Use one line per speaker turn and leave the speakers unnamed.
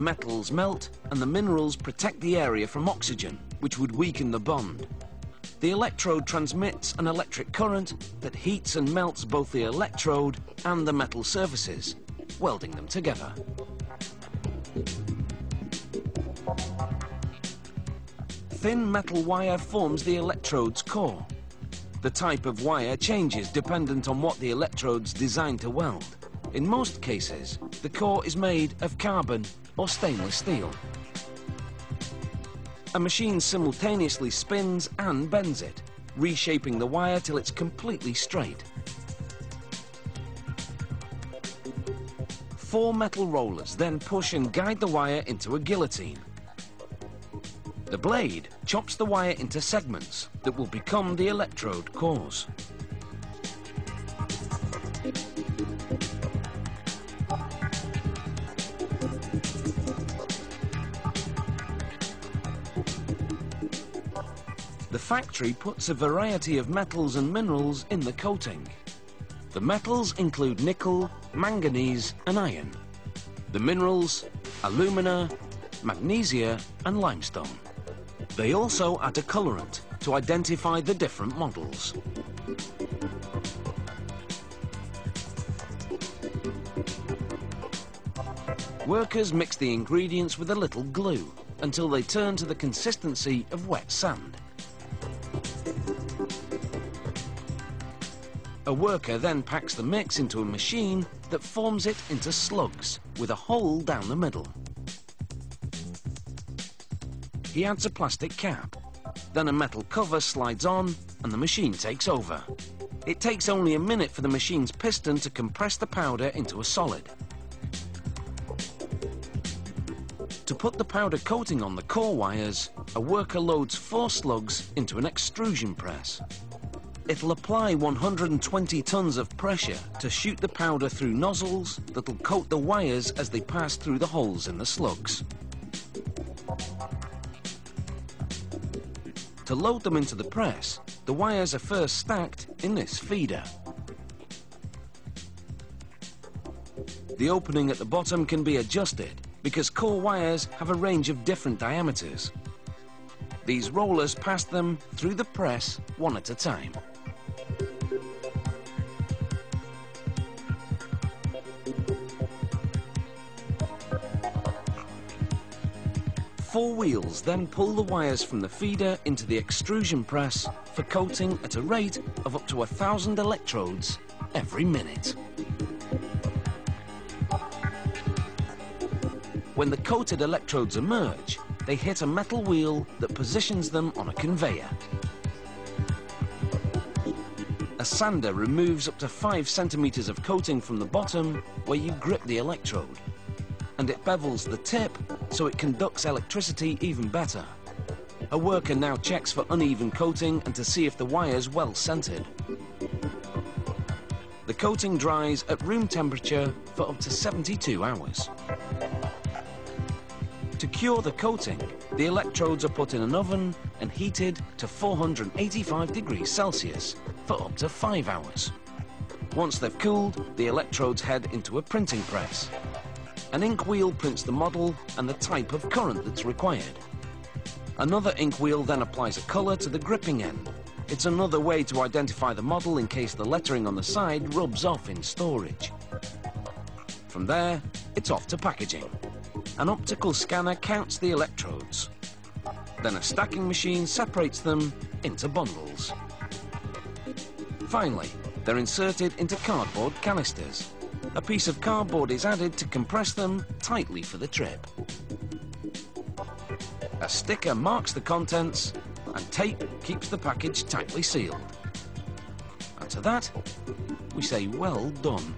Metals melt and the minerals protect the area from oxygen, which would weaken the bond. The electrode transmits an electric current that heats and melts both the electrode and the metal surfaces, welding them together. Thin metal wire forms the electrode's core. The type of wire changes dependent on what the electrode's designed to weld. In most cases, the core is made of carbon or stainless steel. A machine simultaneously spins and bends it, reshaping the wire till it's completely straight. 4 metal rollers then push and guide the wire into a guillotine. The blade chops the wire into segments that will become the electrode cores. The factory puts a variety of metals and minerals in the coating. The metals include nickel, manganese and iron. The minerals, alumina, magnesia and limestone. They also add a colorant to identify the different models. Workers mix the ingredients with a little glue until they turn to the consistency of wet sand. A worker then packs the mix into a machine that forms it into slugs with a hole down the middle. He adds a plastic cap. Then a metal cover slides on and the machine takes over. It takes only a minute for the machine's piston to compress the powder into a solid. To put the powder coating on the core wires, a worker loads 4 slugs into an extrusion press. It'll apply 120 tons of pressure to shoot the powder through nozzles that'll coat the wires as they pass through the holes in the slugs. To load them into the press, the wires are first stacked in this feeder. The opening at the bottom can be adjusted because core wires have a range of different diameters. These rollers pass them through the press one at a time. Four wheels then pull the wires from the feeder into the extrusion press for coating at a rate of up to 1,000 electrodes every minute. When the coated electrodes emerge, they hit a metal wheel that positions them on a conveyor. A sander removes up to 5 centimeters of coating from the bottom where you grip the electrode, and it bevels the tip so it conducts electricity even better. A worker now checks for uneven coating and to see if the wire's well centered. The coating dries at room temperature for up to 72 hours. To cure the coating, the electrodes are put in an oven and heated to 485 degrees Celsius for up to 5 hours. Once they've cooled, the electrodes head into a printing press. An ink wheel prints the model and the type of current that's required. Another ink wheel then applies a color to the gripping end. It's another way to identify the model in case the lettering on the side rubs off in storage. From there, it's off to packaging. An optical scanner counts the electrodes. Then a stacking machine separates them into bundles. Finally, they're inserted into cardboard canisters. A piece of cardboard is added to compress them tightly for the trip. A sticker marks the contents, and tape keeps the package tightly sealed. And to that, we say well done.